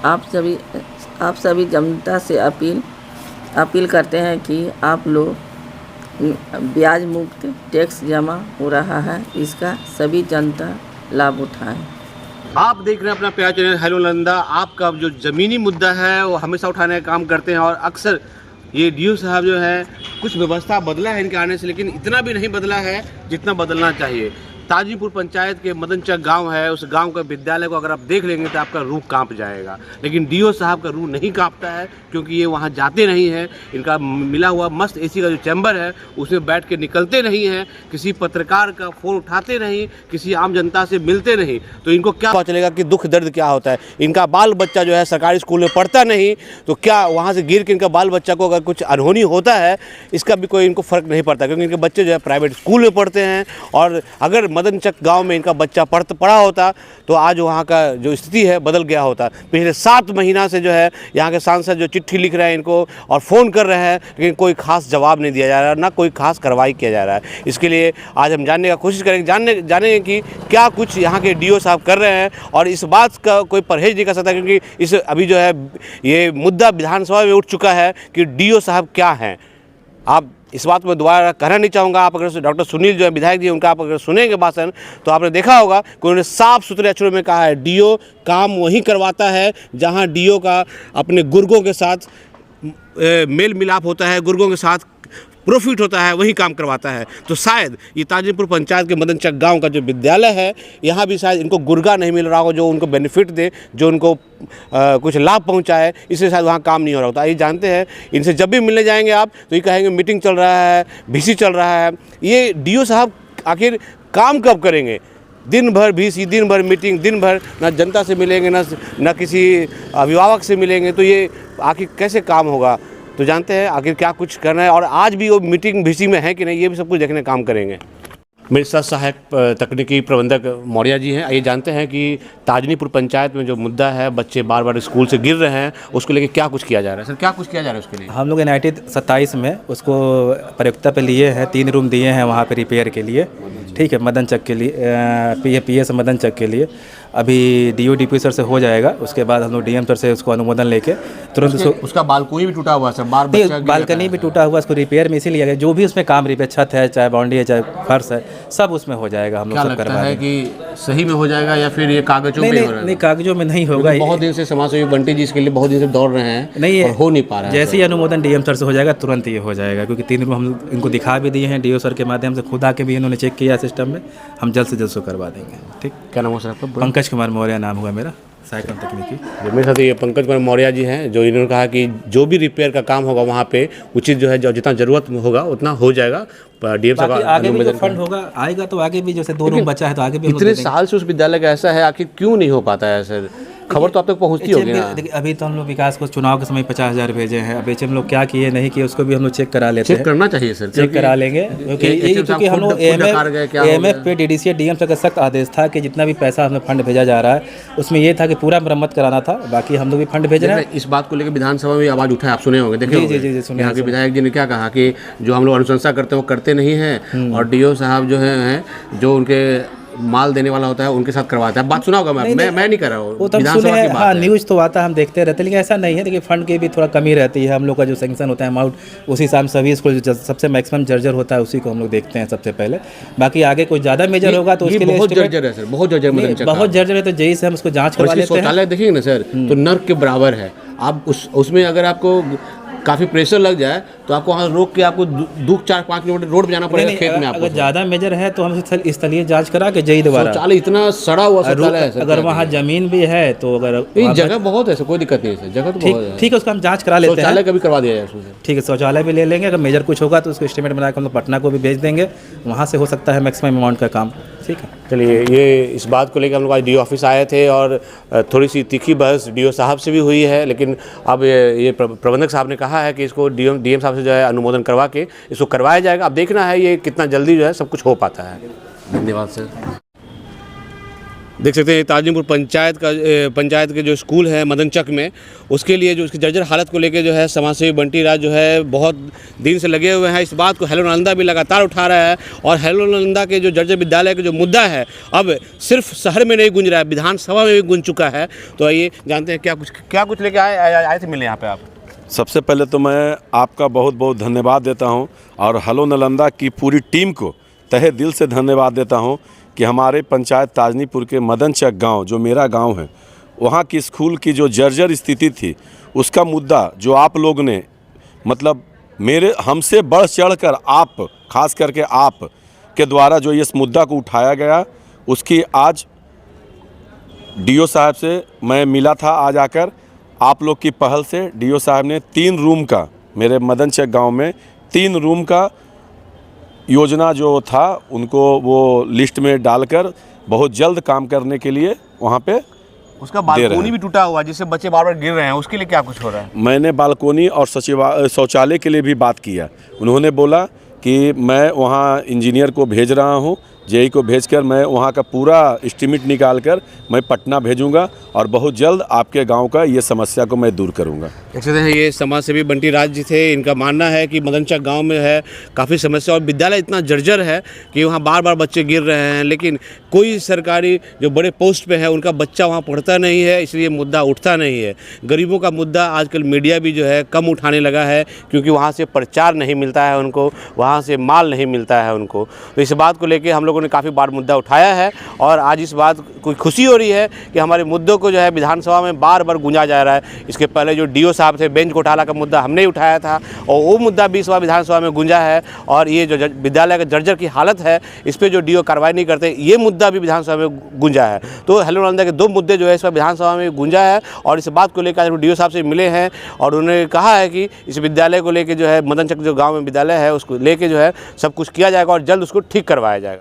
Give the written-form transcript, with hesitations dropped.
आप सभी जनता से अपील करते हैं कि आप लोग ब्याज मुक्त टैक्स जमा हो रहा है, इसका सभी जनता लाभ उठाएं। आप देख रहे हैं अपना प्यारा चैनल हेलो नालंदा। आपका जो ज़मीनी मुद्दा है वो हमेशा उठाने का काम करते हैं और अक्सर ये डीओ साहब जो है कुछ व्यवस्था बदला है इनके आने से, लेकिन इतना भी नहीं बदला है जितना बदलना चाहिए। ताजीपुर पंचायत के मदनचक गांव है, उस गांव का विद्यालय को अगर आप देख लेंगे तो आपका रूह कांप जाएगा, लेकिन डीओ साहब का रूह नहीं कांपता है क्योंकि ये वहां जाते नहीं हैं। इनका मिला हुआ मस्त एसी का जो चैम्बर है उसमें बैठ के निकलते नहीं हैं, किसी पत्रकार का फ़ोन उठाते नहीं, किसी आम जनता से मिलते नहीं, तो इनको क्या पता चलेगा कि दुख दर्द क्या होता है। इनका बाल बच्चा जो है सरकारी स्कूल में पढ़ता नहीं, तो क्या वहाँ से गिर के इनका बाल बच्चा को अगर कुछ अनहोनी होता है इसका भी कोई इनको फ़र्क नहीं पड़ता, क्योंकि इनके बच्चे जो है प्राइवेट स्कूल में पढ़ते हैं। और अगर मदनचक गांव में इनका बच्चा पढ़ा होता तो आज वहाँ का जो स्थिति है बदल गया होता। पिछले 7 महीना से जो है यहाँ के सांसद जो चिट्ठी लिख रहे हैं इनको और फ़ोन कर रहे हैं, लेकिन कोई खास जवाब नहीं दिया जा रहा, ना कोई खास कार्रवाई किया जा रहा है। इसके लिए आज हम जानने का कोशिश करेंगे, जानेंगे कि क्या कुछ यहाँ के डीओ साहब कर रहे हैं। और इस बात का कोई परहेज नहीं कर सकता, क्योंकि इस अभी जो है ये मुद्दा विधानसभा में उठ चुका है कि डीओ साहब क्या हैं। आप इस बात में दोबारा कहना नहीं चाहूँगा। आप अगर डॉक्टर सुनील जो है विधायक जी, उनका आप अगर सुनेंगे भाषण तो आपने देखा होगा कि उन्होंने साफ सुथरे अक्षरों में कहा है डीओ काम वहीं करवाता है जहां डीओ का अपने गुर्गों के साथ मेल मिलाप होता है, गुर्गों के साथ प्रॉफिट होता है, वही काम करवाता है। तो शायद ये ताजीपुर पंचायत के मदनचक गांव का जो विद्यालय है यहाँ भी शायद इनको गुर्गा नहीं मिल रहा होगा जो उनको बेनिफिट दे, जो उनको कुछ लाभ पहुंचाए, इससे शायद वहाँ काम नहीं हो रहा होता। ये जानते हैं इनसे जब भी मिलने जाएंगे आप तो ये कहेंगे मीटिंग चल रहा है, VC चल रहा है। ये डीओ साहब आखिर काम कब करेंगे? दिन भर VC, दिन भर मीटिंग, दिन भर ना जनता से मिलेंगे ना किसी अभिभावक से मिलेंगे, तो ये आखिर कैसे काम होगा? तो जानते हैं आखिर क्या कुछ करना है और आज भी वो मीटिंग VC में है कि नहीं, ये भी सब कुछ देखने काम करेंगे। मेरे साथ सहायक तकनीकी प्रबंधक मौर्य जी हैं। ये जानते हैं कि ताजनीपुर पंचायत में जो मुद्दा है बच्चे बार बार स्कूल से गिर रहे हैं, उसको लेके क्या कुछ किया जा रहा है? सर क्या कुछ किया जा रहा है उसके लिए? हम लोग NIT 27 में उसको प्रयोक्ता पे लिए हैं, 3 रूम दिए हैं वहाँ पे रिपेयर के लिए, ठीक है, मदनचक के लिए, PS मदनचक के लिए। अभी DO DP सर से हो जाएगा, उसके बाद हम लोग DM सर से उसको अनुमोदन लेके तुरंत उसका बालकोनी भी टूटा हुआ है सर, बालकनी भी टूटा हुआ, उसको रिपेयर में इसीलिए गया। जो भी उसमें काम रिपेयर, छत है, चाहे बाउंड्री है, चाहे फर्श है, सब उसमें हो जाएगा। हम लोग सब करवा है कि सही में हो जाएगा या फिर ये कागजों में हो रहा है? नहीं, कागजों में नहीं होगा। बहुत दिन से समाज सेवी बंटी जी इसके लिए बहुत दिन से दौड़ रहे हैं, नहीं हो नहीं पा रहा है। जैसे ही अनुमोदन DM सर से हो जाएगा तुरंत ये हो जाएगा, क्योंकि 3 रूम हम इनको दिखा भी दिए हैं, DO सर के माध्यम से खुद आके भी इन्होंने चेक किया सिस्टम में। हम जल्द से जल्द सो करवा देंगे। ठीक, क्या नाम है सर आपका? पंकज कुमार मौर्य नाम हुआ मेरा, साइकिल तकनीकी। मेरे साथ ये पंकज कुमार मौर्य जी हैं, जो इन्होंने कहा कि जो भी रिपेयर का काम होगा वहाँ पे उचित जो है जो जितना ज़रूरत होगा उतना हो जाएगा। DM साहब आगे भी जो फंड होगा आएगा तो आगे भी, जैसे 2 रूम बचा है तो आगे भी इतने साल से उस विद्यालय का ऐसा है, आखिर क्यों नहीं हो पाता है सर? खबर तो आप तक पहुंचती होगी ना। देखिए अभी तो हम लोग विकास को चुनाव के समय 50,000 भेजे हैं। अब HM लोग क्या किए नहीं किए उसको भी हम लोग चेक करा लेते हैं। चेक करना चाहिए सर, चेक करा लेंगे, क्योंकि हम लोग AMF पे DDC DM सर का सख्त आदेश था कि जितना भी पैसा हमें फंड भेजा जा रहा है उसमें ये था कि पूरा मरम्मत कराना था, बाकी हम लोग भी फंड भेज रहे हैं। इस बात को लेकर विधानसभा में आवाज़ उठाए, आप सुने होंगे, देखिए जी सुने। यहाँ के विधायक जी ने क्या कहा कि जो हम लोग अनुशंसा करते हैं वो करते नहीं हैं, और DO साहब जो हैं जो उनके माल देने वाला होता है उनके साथ करवाता है। बात सुना होगा, मैं नहीं कर रहा हूँ, वो तब सुने हैं। हाँ, न्यूज़ तो आता है, हम देखते रहते हैं, लेकिन ऐसा नहीं है। देखिए फंड की भी थोड़ा कमी रहती है। हम लोग का जो सैंक्शन होता है अमाउंट उसी हिसाब से सभी स्कूल जो सबसे मैक्सिमम जर्जर होता है उसी को हम लोग देखते हैं सबसे पहले। बाकी आगे कोई ज़्यादा मेजर होगा तो उसके लिए बहुत जर्जर है सर, बहुत जर्जर है, तो जेई से हम उसको जाँच करवा लेते हैं। शौचालय देखिएगा ना सर, तो नर्क के बराबर है। आप उसमें अगर आपको काफ़ी प्रेशर लग जाए तो आपको वहाँ रोक के आपको 4-5 किलोमीटर रोड पे जाना पड़ेगा खेत में। अगर ज़्यादा मेजर है तो हम स्थलीय जांच करा के जेई दोबारा। शौचालय इतना सड़ा हुआ शौचालय है सर, अगर वहाँ जमीन भी है तो अगर जगह बहुत है, कोई दिक्कत नहीं है सर, जगह तो बहुत है। ठीक है, उसका हम जांच करा लेते हैं। शौचालय का भी करवा दिया जाए। ठीक है, शौचालय भी ले लेंगे। अगर मेजर कुछ होगा तो उसको एस्टिमेट बना के हम लोग पटना को भी भेज देंगे, वहाँ से हो सकता है मैक्सिमम अमाउंट का काम। ठीक है, चलिए, ये इस बात को लेकर हम लोग आज DO ऑफिस आए थे और थोड़ी सी तीखी बहस DO साहब से भी हुई है, लेकिन अब ये प्रबंधक साहब ने कहा है कि इसको DM साहब से जो है अनुमोदन करवा के इसको करवाया जाएगा। अब देखना है ये कितना जल्दी जो है सब कुछ हो पाता है। धन्यवाद सर। देख सकते हैं ताजनीपुर पंचायत के जो स्कूल है मदन चक में, उसके लिए जो उसकी जर्जर हालत को लेकर जो है समाजसेवी बंटी राज जो है बहुत दिन से लगे हुए हैं। इस बात को हेलो नालंदा भी लगातार उठा रहा है और हेलो नालंदा के जो जर्जर विद्यालय का जो मुद्दा है अब सिर्फ शहर में नहीं गूंज रहा है, विधानसभा में भी गूंज चुका है। तो आइए जानते हैं क्या कुछ लेके आए थे मिलने यहाँ पे आप। सबसे पहले तो मैं आपका बहुत बहुत धन्यवाद देता हूं और हेलो नालंदा की पूरी टीम को तहे दिल से धन्यवाद देता हूं कि हमारे पंचायत ताजनीपुर के मदन चक गांव जो मेरा गांव है, वहां की स्कूल की जो जर्जर स्थिति थी उसका मुद्दा जो आप लोग ने मतलब हमसे बढ़ चढ़कर आप खास करके आप के द्वारा जो इस मुद्दा को उठाया गया, उसकी आज डीओ साहब से मैं मिला था। आज आकर आप लोग की पहल से डीओ साहब ने 3 रूम का मेरे मदन चक गाँव में 3 रूम का योजना जो था उनको वो लिस्ट में डालकर बहुत जल्द काम करने के लिए वहाँ पे उसका बालकोनी भी टूटा हुआ जिससे बच्चे बार बार गिर रहे हैं, उसके लिए क्या कुछ हो रहा है? मैंने बालकोनी और शौचालय के लिए भी बात किया। उन्होंने बोला कि मैं वहाँ इंजीनियर को भेज रहा हूँ, जेई को भेजकर मैं वहाँ का पूरा एस्टीमेट निकाल कर मैं पटना भेजूंगा और बहुत जल्द आपके गांव का ये समस्या को मैं दूर करूंगा। देख सकते हैं ये समाज सेवी बंटी राज जी थे। इनका मानना है कि मदन चक गाँव में है काफ़ी समस्या और विद्यालय इतना जर्जर है कि वहाँ बार बार बच्चे गिर रहे हैं, लेकिन कोई सरकारी जो बड़े पोस्ट पे है उनका बच्चा वहाँ पढ़ता नहीं है, इसलिए मुद्दा उठता नहीं है। गरीबों का मुद्दा आजकल मीडिया भी जो है कम उठाने लगा है क्योंकि वहाँ से प्रचार नहीं मिलता है उनको, वहाँ से माल नहीं मिलता है उनको। तो इस बात को लेकर हम लोगों ने काफ़ी बार मुद्दा उठाया है और आज इस बात को खुशी हो रही है कि हमारे मुद्दों को जो है विधानसभा में बार बार गूंजा जा रहा है। इसके पहले जो डीओ साहब थे बेंच घोटाला का मुद्दा हमने उठाया था और वो मुद्दा भी इस बार विधानसभा में गूंजा है। और ये जो विद्यालय का जर्जर की हालत है इस पर जो डीओ कार्रवाई नहीं करते, ये मुद्दा भी विधानसभा में गूंजा है। तो हेलो नालंदा के 2 मुद्दे जो है इस पर विधानसभा में गूंजा है और इस बात को लेकर डीओ साहब से मिले हैं और उन्होंने कहा है कि इस विद्यालय को लेकर जो है मदन चक जो गाँव में विद्यालय है उसको लेकर जो है सब कुछ किया जाएगा और जल्द उसको ठीक करवाया जाएगा।